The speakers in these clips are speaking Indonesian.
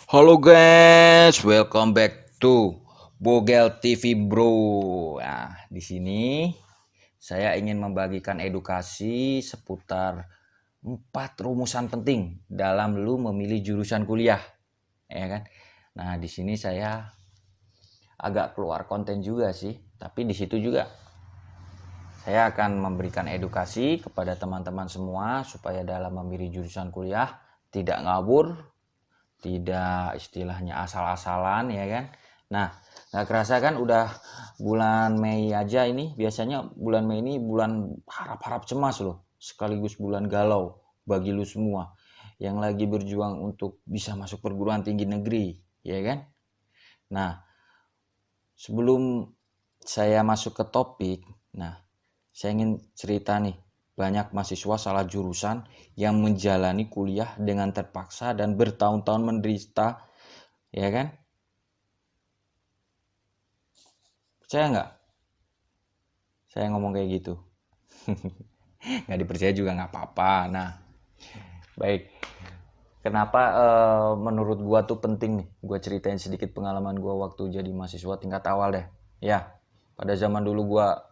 Halo guys, welcome back to Bogel TV Bro. Nah, di sini saya ingin membagikan edukasi seputar 4 rumusan penting dalam lu memilih jurusan kuliah, ya kan? Nah, di sini saya agak keluar konten juga sih, tapi di situ juga saya akan memberikan edukasi kepada teman-teman semua supaya dalam memilih jurusan kuliah tidak ngabur, tidak istilahnya asal-asalan, ya kan. Nah, nggak kerasa kan udah bulan Mei aja ini. Biasanya bulan Mei ini bulan harap-harap cemas loh, sekaligus bulan galau bagi lu semua yang lagi berjuang untuk bisa masuk perguruan tinggi negeri, ya kan. Nah, sebelum saya masuk ke topik, nah saya ingin cerita nih, banyak mahasiswa salah jurusan yang menjalani kuliah dengan terpaksa dan bertahun-tahun menderita, ya kan? Percaya nggak? Saya ngomong kayak gitu. Nggak dipercaya juga nggak apa-apa. Nah, baik. Kenapa menurut gua tuh penting nih? Gua ceritain sedikit pengalaman gua waktu jadi mahasiswa tingkat awal deh. Ya, pada zaman dulu gua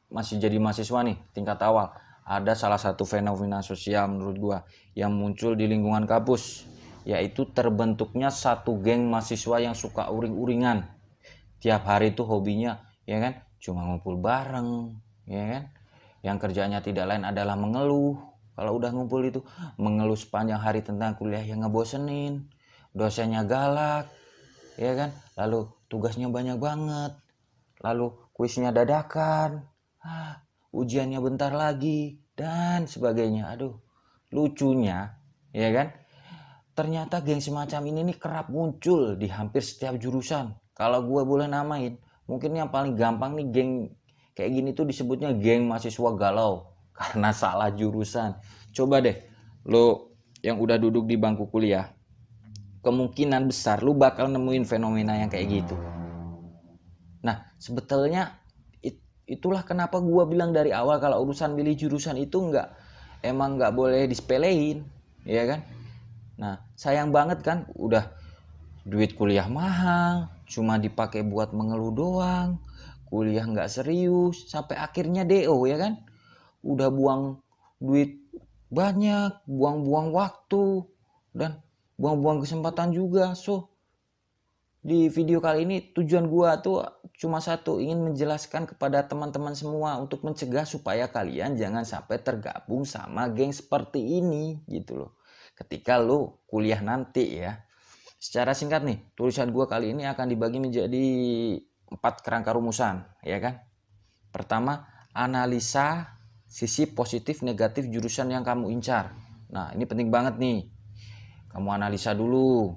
masih jadi mahasiswa nih, tingkat awal. Ada salah satu fenomena sosial menurut gua yang muncul di lingkungan kampus, yaitu terbentuknya satu geng mahasiswa yang suka uring-uringan. Tiap hari tuh hobinya, ya kan, cuma ngumpul bareng, ya kan. Yang kerjanya tidak lain adalah mengeluh. Kalau udah ngumpul itu mengeluh sepanjang hari tentang kuliah yang ngebosenin, dosennya galak, ya kan. Lalu tugasnya banyak banget, lalu kuisnya dadakan, ujiannya bentar lagi dan sebagainya. Aduh, lucunya, ya kan, ternyata geng semacam ini nih kerap muncul di hampir setiap jurusan. Kalau gue boleh namain, mungkin yang paling gampang nih geng kayak gini tuh disebutnya geng mahasiswa galau karena salah jurusan. Coba deh, lo yang udah duduk di bangku kuliah, kemungkinan besar lu bakal nemuin fenomena yang kayak gitu. Nah, sebetulnya itulah kenapa gue bilang dari awal kalau urusan milih jurusan itu emang nggak boleh disepelein, ya kan? Nah, sayang banget kan, udah duit kuliah mahal, cuma dipakai buat mengeluh doang, kuliah nggak serius, sampai akhirnya DO, ya kan? Udah buang duit banyak, buang-buang waktu, dan buang-buang kesempatan juga. So, di video kali ini tujuan gua tuh cuma satu, ingin menjelaskan kepada teman-teman semua untuk mencegah supaya kalian jangan sampai tergabung sama geng seperti ini gitu loh. Ketika lu kuliah nanti ya. Secara singkat nih, tulisan gua kali ini akan dibagi menjadi 4 kerangka rumusan, ya kan? Pertama, analisa sisi positif negatif jurusan yang kamu incar. Nah, ini penting banget nih. Kamu analisa dulu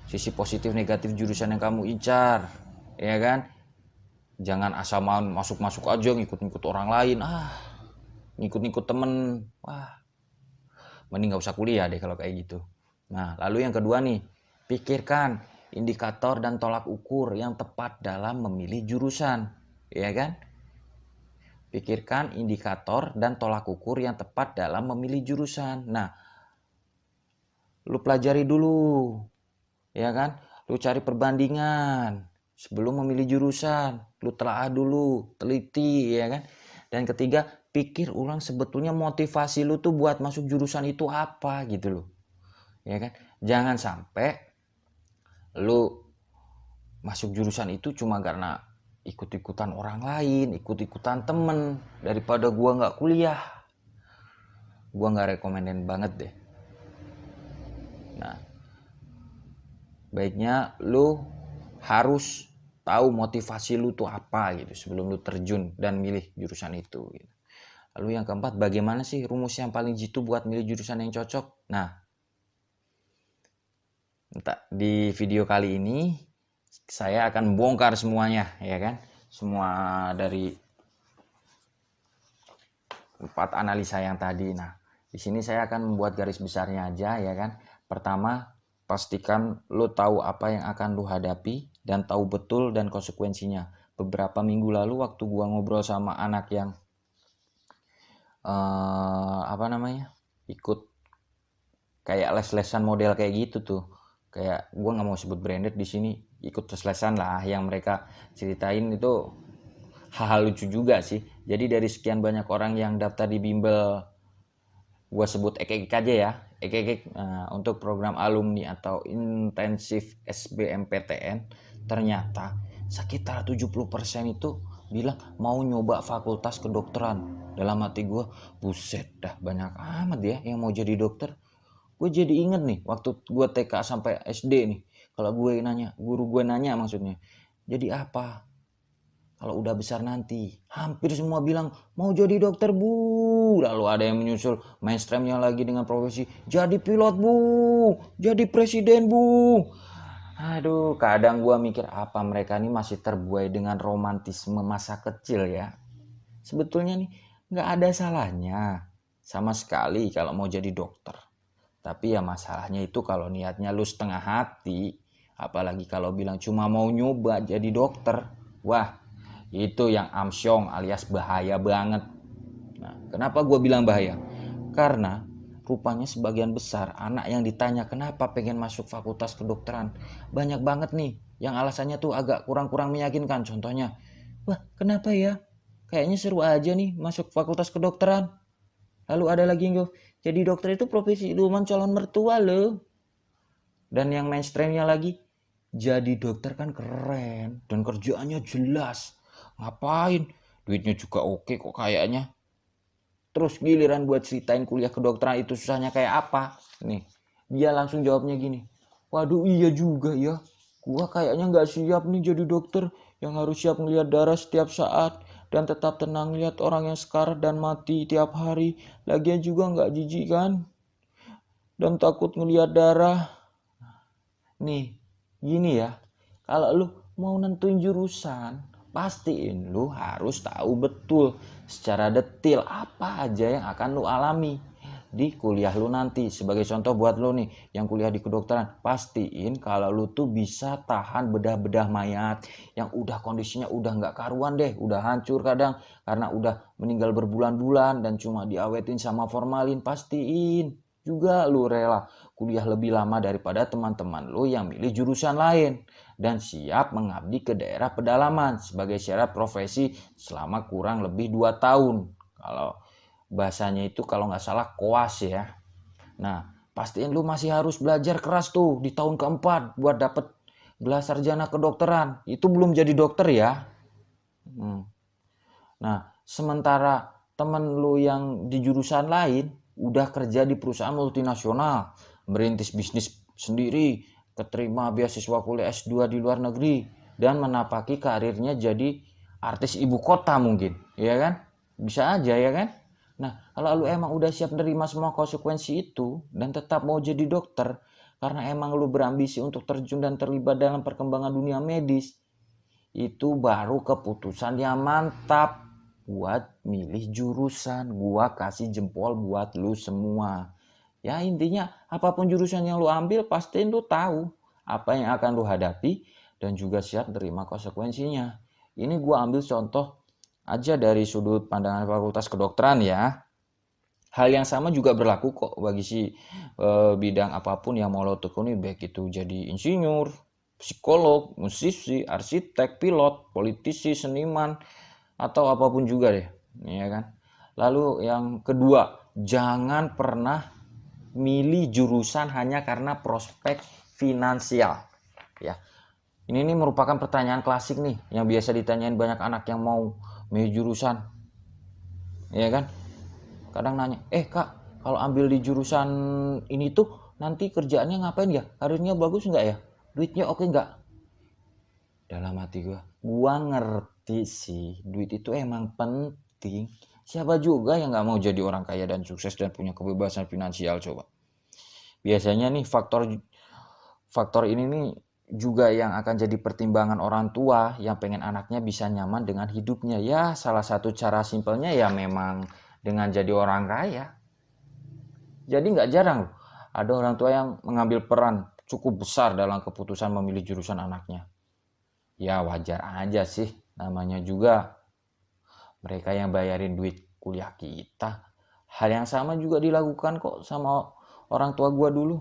sisi positif negatif jurusan yang kamu incar, ya kan? Jangan asal masuk-masuk aja ngikut-ngikut orang lain, ngikut-ngikut temen, wah, mending gak usah kuliah deh kalau kayak gitu. Nah, lalu yang kedua nih, pikirkan indikator dan tolak ukur yang tepat dalam memilih jurusan, ya kan? Pikirkan indikator dan tolak ukur yang tepat dalam memilih jurusan. Nah, lu pelajari dulu, ya kan? Lu cari perbandingan sebelum memilih jurusan, lu telaah dulu, teliti, ya kan? Dan ketiga, pikir ulang sebetulnya motivasi lu tuh buat masuk jurusan itu apa gitu loh, ya kan? Jangan sampai lu masuk jurusan itu cuma karena ikut-ikutan orang lain, ikut-ikutan temen, daripada gua nggak kuliah. Gua nggak rekomenin banget deh. Nah, baiknya lu harus tahu motivasi lu tuh apa gitu sebelum lu terjun dan milih jurusan itu gitu. Lalu yang keempat, bagaimana sih rumus yang paling jitu buat milih jurusan yang cocok? Nah, di video kali ini saya akan bongkar semuanya, ya kan? Semua dari 4 analisa yang tadi. Nah, di sini saya akan membuat garis besarnya aja, ya kan? Pertama, pastikan lo tahu apa yang akan lo hadapi dan tahu betul dan konsekuensinya. Beberapa minggu lalu waktu gua ngobrol sama anak yang ikut kayak les-lesan model kayak gitu tuh, kayak gue nggak mau sebut branded di sini, ikut tes-lesan lah yang mereka ceritain itu hal-hal lucu juga sih. Jadi dari sekian banyak orang yang daftar di bimbel, gue sebut EKEK aja ya, EKEK untuk program alumni atau intensif SBMPTN, ternyata sekitar 70% itu bilang mau nyoba fakultas kedokteran. Dalam hati gue, buset dah banyak amat ya yang mau jadi dokter. Gue jadi inget nih waktu gue TK sampai SD nih, kalau gue nanya, guru gue nanya maksudnya, jadi apa kalau udah besar nanti? Hampir semua bilang mau jadi dokter bu. Lalu ada yang menyusul mainstreamnya lagi dengan profesi jadi pilot bu, jadi presiden bu. Aduh, kadang gue mikir apa mereka ini masih terbuai dengan romantisme masa kecil ya. Sebetulnya nih nggak ada salahnya sama sekali kalau mau jadi dokter. Tapi ya masalahnya itu kalau niatnya lu setengah hati, apalagi kalau bilang cuma mau nyoba jadi dokter, wah itu yang amsyong alias bahaya banget. Nah, kenapa gue bilang bahaya? Karena rupanya sebagian besar anak yang ditanya kenapa pengen masuk fakultas kedokteran, banyak banget nih yang alasannya tuh agak kurang-kurang meyakinkan. Contohnya, wah kenapa ya? Kayaknya seru aja nih masuk fakultas kedokteran. Lalu ada lagi yang jadi dokter itu profesi idaman calon mertua loh. Dan yang mainstreamnya lagi, jadi dokter kan keren dan kerjaannya jelas. Ngapain? Duitnya juga oke kok kayaknya. Terus giliran buat ceritain kuliah kedokteran itu susahnya kayak apa? Nih, dia langsung jawabnya gini. Waduh iya juga ya. Gua kayaknya nggak siap nih jadi dokter yang harus siap ngeliat darah setiap saat dan tetap tenang lihat orang yang sekarat dan mati tiap hari. Lagian juga nggak jijik kan? Dan takut ngeliat darah. Nih, gini ya. Kalau lu mau nentuin jurusan, pastiin lu harus tahu betul secara detail apa aja yang akan lu alami di kuliah lu nanti. Sebagai contoh buat lu nih yang kuliah di kedokteran, pastiin kalau lu tuh bisa tahan bedah-bedah mayat yang udah kondisinya udah nggak karuan deh, udah hancur kadang karena udah meninggal berbulan-bulan dan cuma diawetin sama formalin. Pastiin juga lu rela kuliah lebih lama daripada teman-teman lu yang milih jurusan lain dan siap mengabdi ke daerah pedalaman sebagai syarat profesi selama kurang lebih 2 tahun. Kalau bahasanya itu kalau nggak salah koas ya. Nah, pastiin lu masih harus belajar keras tuh di tahun keempat buat dapet gelar sarjana kedokteran. Itu belum jadi dokter ya. Nah, sementara temen lu yang di jurusan lain udah kerja di perusahaan multinasional, merintis bisnis sendiri, keterima beasiswa kuliah S2 di luar negeri, dan menapaki karirnya jadi artis ibu kota mungkin, ya kan? Bisa aja ya kan? Nah, kalau lu emang udah siap nerima semua konsekuensi itu dan tetap mau jadi dokter, karena emang lu berambisi untuk terjun dan terlibat dalam perkembangan dunia medis, itu baru keputusan yang mantap buat milih jurusan. Gua kasih jempol buat lu semua. Ya intinya apapun jurusan yang lu ambil pastiin lu tahu apa yang akan lu hadapi dan juga siap terima konsekuensinya. Ini gua ambil contoh aja dari sudut pandangan fakultas kedokteran ya. Hal yang sama juga berlaku kok bagi bidang apapun yang mau lo tekuni, baik itu jadi insinyur, psikolog, musisi, arsitek, pilot, politisi, seniman, atau apapun juga deh, ya kan. Lalu yang kedua, jangan pernah milih jurusan hanya karena prospek finansial. Ya, ini merupakan pertanyaan klasik nih yang biasa ditanyain banyak anak yang mau milih jurusan, ya kan. Kadang nanya, kak, kalau ambil di jurusan ini tuh nanti kerjaannya ngapain ya? Karirnya bagus nggak ya? Duitnya oke nggak? Dalam hati gua ngerti sih, duit itu emang penting. Siapa juga yang nggak mau jadi orang kaya dan sukses dan punya kebebasan finansial coba. Biasanya nih faktor ini nih juga yang akan jadi pertimbangan orang tua yang pengen anaknya bisa nyaman dengan hidupnya. Ya salah satu cara simpelnya ya memang dengan jadi orang kaya. Jadi nggak jarang loh ada orang tua yang mengambil peran cukup besar dalam keputusan memilih jurusan anaknya. Ya wajar aja sih, namanya juga mereka yang bayarin duit kuliah kita. Hal yang sama juga dilakukan kok sama orang tua gua dulu.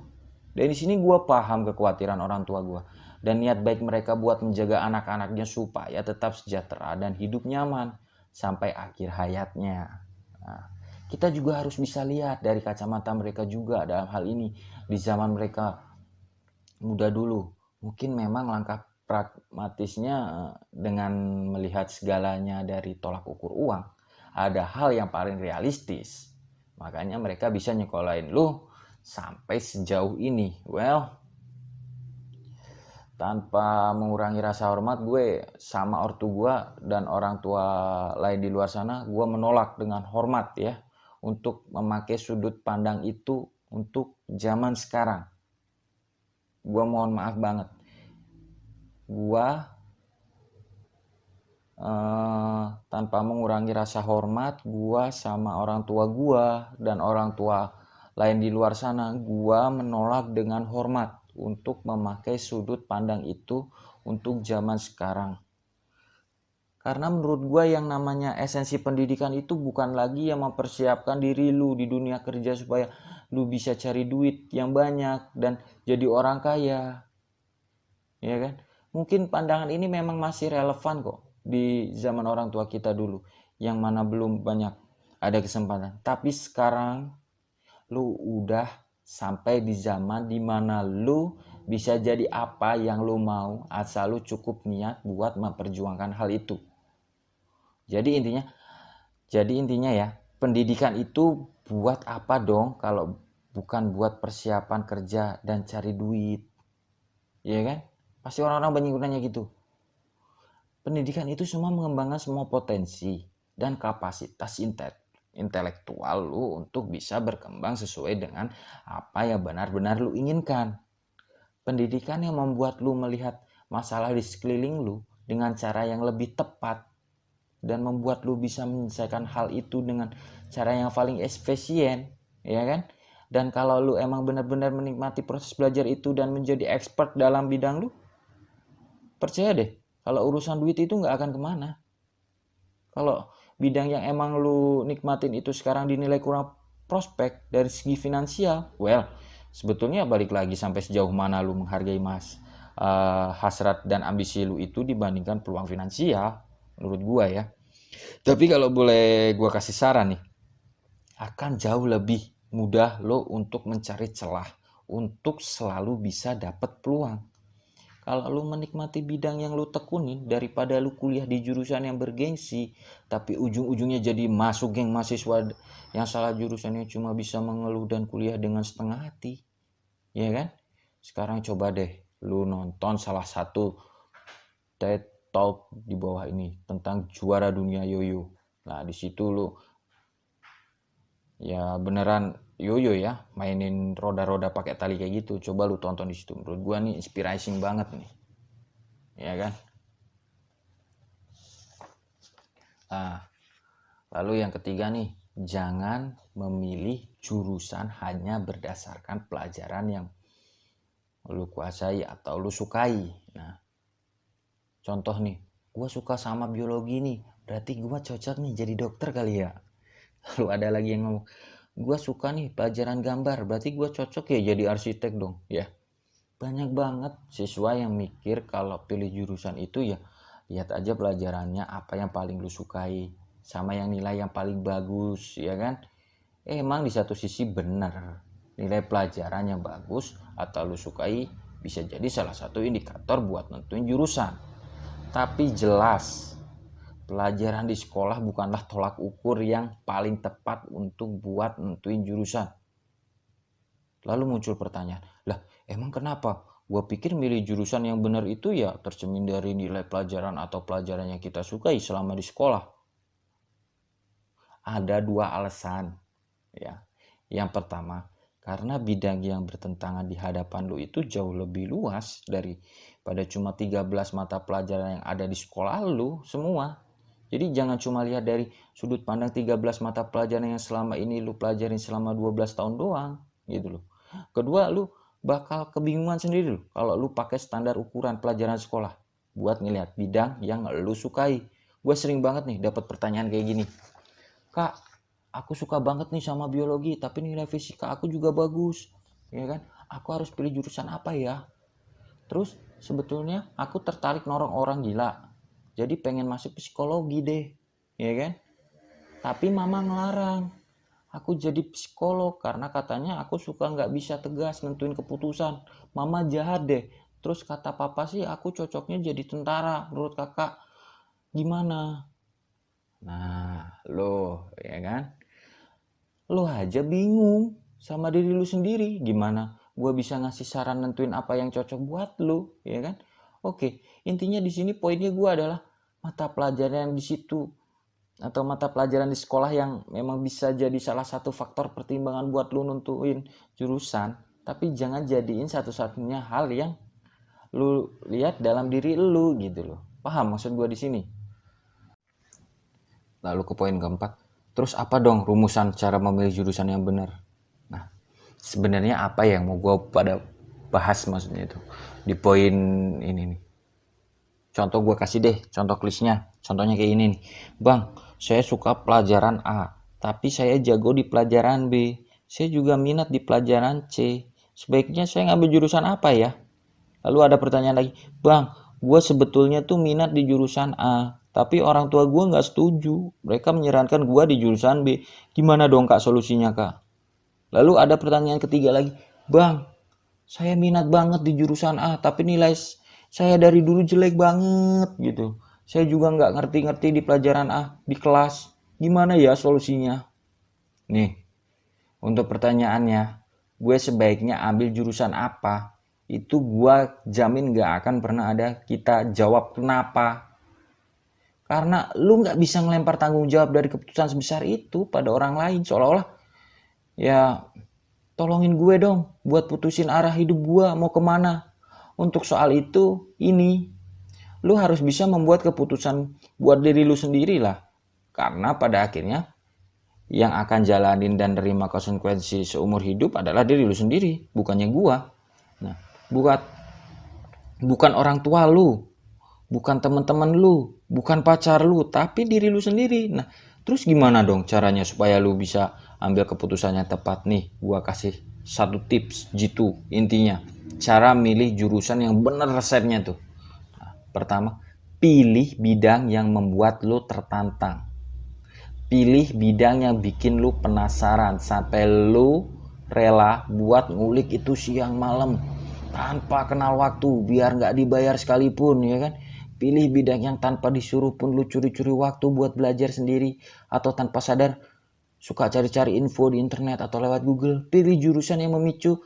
Dan di sini gue paham kekhawatiran orang tua gue dan niat baik mereka buat menjaga anak-anaknya supaya tetap sejahtera dan hidup nyaman sampai akhir hayatnya. Nah, kita juga harus bisa lihat dari kacamata mereka juga dalam hal ini. Di zaman mereka muda dulu, mungkin memang langkah pragmatisnya dengan melihat segalanya dari tolak ukur uang, ada hal yang paling realistis. Makanya mereka bisa nyekolahin lu sampai sejauh ini. Well, tanpa mengurangi rasa hormat, gue sama ortu gue dan orang tua lain di luar sana, gue menolak dengan hormat ya untuk memakai sudut pandang itu untuk zaman sekarang. Gue mohon maaf banget, gue tanpa mengurangi rasa hormat, gue sama orang tua gue dan orang tua lain di luar sana, gue menolak dengan hormat untuk memakai sudut pandang itu untuk zaman sekarang. Karena menurut gue yang namanya esensi pendidikan itu bukan lagi yang mempersiapkan diri lu di dunia kerja supaya lu bisa cari duit yang banyak dan jadi orang kaya. Ya kan? Mungkin pandangan ini memang masih relevan kok di zaman orang tua kita dulu, yang mana belum banyak ada kesempatan. Tapi sekarang lu udah sampai di zaman dimana lu bisa jadi apa yang lu mau asal lu cukup niat buat memperjuangkan hal itu. Jadi intinya ya, pendidikan itu buat apa dong kalau bukan buat persiapan kerja dan cari duit. Ya kan? Pasti orang-orang banyak gunanya gitu. Pendidikan itu semua mengembangkan semua potensi dan kapasitas intelektual lu untuk bisa berkembang sesuai dengan apa yang benar-benar lu inginkan. Pendidikan yang membuat lu melihat masalah di sekeliling lu dengan cara yang lebih tepat dan membuat lu bisa menyelesaikan hal itu dengan cara yang paling efisien, ya kan? Dan kalau lu emang benar-benar menikmati proses belajar itu dan menjadi expert dalam bidang lu, percaya deh, kalau urusan duit itu nggak akan kemana. Kalau bidang yang emang lu nikmatin itu sekarang dinilai kurang prospek dari segi finansial, well, sebetulnya balik lagi sampai sejauh mana lu menghargai hasrat dan ambisi lu itu dibandingkan peluang finansial, menurut gua ya. Tapi kalau boleh gua kasih saran nih, akan jauh lebih mudah lo untuk mencari celah untuk selalu bisa dapat peluang. Kalau lu menikmati bidang yang lu tekunin daripada lu kuliah di jurusan yang bergengsi tapi ujung-ujungnya jadi masuk geng mahasiswa yang salah jurusannya cuma bisa mengeluh dan kuliah dengan setengah hati, ya kan? Sekarang coba deh lu nonton salah satu TED Talk di bawah ini tentang juara dunia yoyo. Nah di situ lu ya beneran yoyo ya, mainin roda-roda pakai tali kayak gitu. Coba lu tonton di situ. Menurut gua nih inspiring banget nih. Ya kan? Nah, lalu yang ketiga nih, jangan memilih jurusan hanya berdasarkan pelajaran yang lu kuasai atau lu sukai. Nah, contoh nih, gua suka sama biologi nih, berarti gua cocok nih jadi dokter kali ya. Lalu ada lagi yang ngomong, gue suka nih pelajaran gambar, berarti gue cocok ya jadi arsitek dong ya. Banyak banget siswa yang mikir kalau pilih jurusan itu ya lihat aja pelajarannya apa yang paling lu sukai sama yang nilai yang paling bagus, ya kan? Emang di satu sisi benar, nilai pelajaran yang bagus atau lu sukai bisa jadi salah satu indikator buat nentuin jurusan. Tapi jelas pelajaran di sekolah bukanlah tolak ukur yang paling tepat untuk buat nentuin jurusan. Lalu muncul pertanyaan, lah emang kenapa? Gua pikir milih jurusan yang benar itu ya tercermin dari nilai pelajaran atau pelajaran yang kita sukai selama di sekolah. Ada dua alasan ya. Yang pertama, karena bidang yang bertentangan di hadapan lu itu jauh lebih luas daripada cuma 13 mata pelajaran yang ada di sekolah lu semua. Jadi jangan cuma lihat dari sudut pandang 13 mata pelajaran yang selama ini lu pelajarin selama 12 tahun doang gitu loh. Kedua, lu bakal kebingungan sendiri loh kalau lu pakai standar ukuran pelajaran sekolah buat ngelihat bidang yang lu sukai. Gue sering banget nih dapat pertanyaan kayak gini. Kak, aku suka banget nih sama biologi tapi nilai fisika aku juga bagus. Ya kan? aku harus pilih jurusan apa ya. Terus sebetulnya aku tertarik norong orang gila, jadi pengen masuk psikologi deh, ya kan? Tapi mama ngelarang aku jadi psikolog karena katanya aku suka nggak bisa tegas nentuin keputusan. Mama jahat deh. Terus kata papa sih aku cocoknya jadi tentara. Menurut kakak gimana? Nah, lo ya kan? Lo aja bingung sama diri lu sendiri. Gimana gua bisa ngasih saran nentuin apa yang cocok buat lu, ya kan? Oke, intinya di sini poinnya gua adalah mata pelajaran yang di situ atau mata pelajaran di sekolah yang memang bisa jadi salah satu faktor pertimbangan buat lu nentuin jurusan, tapi jangan jadiin satu-satunya hal yang lu lihat dalam diri lu gitu loh. Paham maksud gua di sini? Lalu ke poin keempat, terus apa dong rumusan cara memilih jurusan yang benar? Nah, sebenarnya apa yang mau gua pada bahas maksudnya itu di poin ini nih. Contoh gue kasih deh, contoh listnya. Contohnya kayak ini nih. Bang, saya suka pelajaran A, tapi saya jago di pelajaran B. Saya juga minat di pelajaran C. Sebaiknya saya ngambil jurusan apa ya? Lalu ada pertanyaan lagi. Bang, gue sebetulnya tuh minat di jurusan A, tapi orang tua gue nggak setuju. Mereka menyarankan gue di jurusan B. Gimana dong kak solusinya kak? Lalu ada pertanyaan ketiga lagi. Bang, saya minat banget di jurusan A, tapi nilai saya dari dulu jelek banget gitu. Saya juga nggak ngerti-ngerti di pelajaran A di kelas. Gimana ya solusinya? Nih, untuk pertanyaannya, gue sebaiknya ambil jurusan apa? Itu gue jamin nggak akan pernah ada kita jawab kenapa. Karena lu nggak bisa ngelempar tanggung jawab dari keputusan sebesar itu pada orang lain. Seolah-olah, ya tolongin gue dong buat putusin arah hidup gue mau kemana. Untuk soal itu, lu harus bisa membuat keputusan buat diri lu sendiri lah. Karena pada akhirnya yang akan jalanin dan terima konsekuensi seumur hidup adalah diri lu sendiri, bukannya gua. Nah, bukan orang tua lu, bukan teman-teman lu, bukan pacar lu, tapi diri lu sendiri. Nah, terus gimana dong caranya supaya lu bisa ambil keputusannya tepat nih? Gua kasih satu tips jitu intinya. Cara milih jurusan yang bener resepnya tuh. Nah, pertama, pilih bidang yang membuat lu tertantang. Pilih bidang yang bikin lu penasaran sampai lu rela buat ngulik itu siang malam tanpa kenal waktu biar nggak dibayar sekalipun, ya kan? Pilih bidang yang tanpa disuruh pun lu curi-curi waktu buat belajar sendiri atau tanpa sadar suka cari-cari info di internet atau lewat Google. Pilih jurusan yang memicu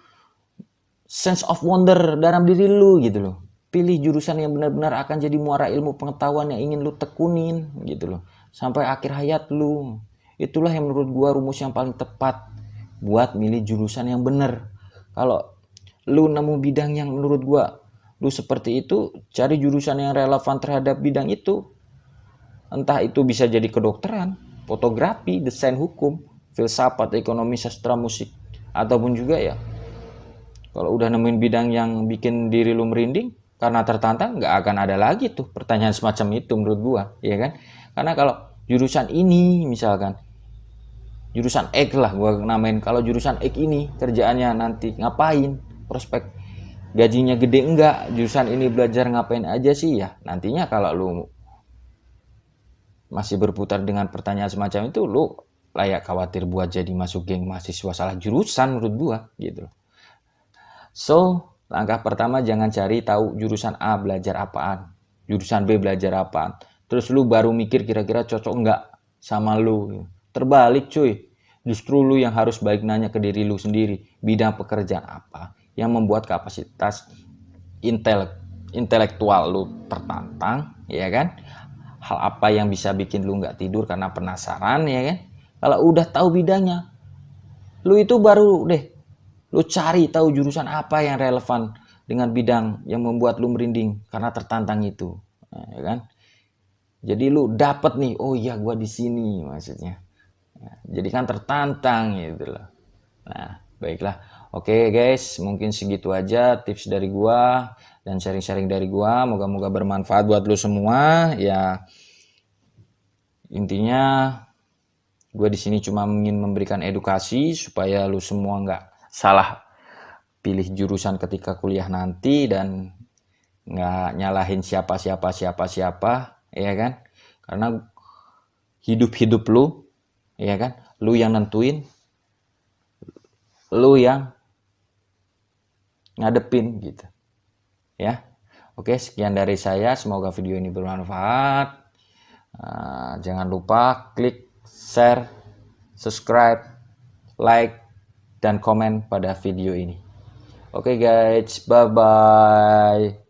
sense of wonder dalam diri lu gitu loh. Pilih jurusan yang benar-benar akan jadi muara ilmu pengetahuan yang ingin lu tekunin gitu loh sampai akhir hayat lu. Itulah yang menurut gua rumus yang paling tepat buat milih jurusan yang benar. Kalau lu nemu bidang yang menurut gua lu seperti itu, cari jurusan yang relevan terhadap bidang itu. Entah itu bisa jadi kedokteran, fotografi, desain hukum, filsafat, ekonomi, sastra, musik, ataupun juga ya kalau udah nemuin bidang yang bikin diri lu merinding karena tertantang, nggak akan ada lagi tuh pertanyaan semacam itu menurut gua, ya kan? Karena kalau jurusan ini misalkan jurusan X lah gua namain, kalau jurusan X ini kerjaannya nanti ngapain, prospek gajinya gede enggak, jurusan ini belajar ngapain aja sih ya, nantinya kalau lu masih berputar dengan pertanyaan semacam itu, lu layak khawatir buat jadi masuk geng mahasiswa salah jurusan menurut gua gitu. So, langkah pertama jangan cari tahu jurusan A belajar apaan, jurusan B belajar apaan. Terus lu baru mikir kira-kira cocok enggak sama lu. Terbalik cuy, justru lu yang harus baik nanya ke diri lu sendiri, bidang pekerjaan apa yang membuat kapasitas intelektual lu tertantang, ya kan? Hal apa yang bisa bikin lu nggak tidur karena penasaran, ya kan? Kalau udah tahu bidangnya, lu itu baru deh lu cari tahu jurusan apa yang relevan dengan bidang yang membuat lu merinding karena tertantang itu, nah, ya kan? Jadi lu dapet nih, oh iya gua di sini maksudnya. Nah, jadi kan tertantang gitu loh. Nah, baiklah. Oke guys, mungkin segitu aja tips dari gua dan sharing-sharing dari gua. Moga-moga bermanfaat buat lu semua. Ya, intinya gue di sini cuma ingin memberikan edukasi supaya lu semua nggak salah pilih jurusan ketika kuliah nanti, dan nggak nyalahin siapa, ya kan? Karena hidup lu, ya kan? Lu yang nentuin, lu yang ngadepin gitu. Ya. Oke, sekian dari saya. Semoga video ini bermanfaat. Jangan lupa klik share, subscribe, like, dan komen pada video ini. Oke guys, bye-bye.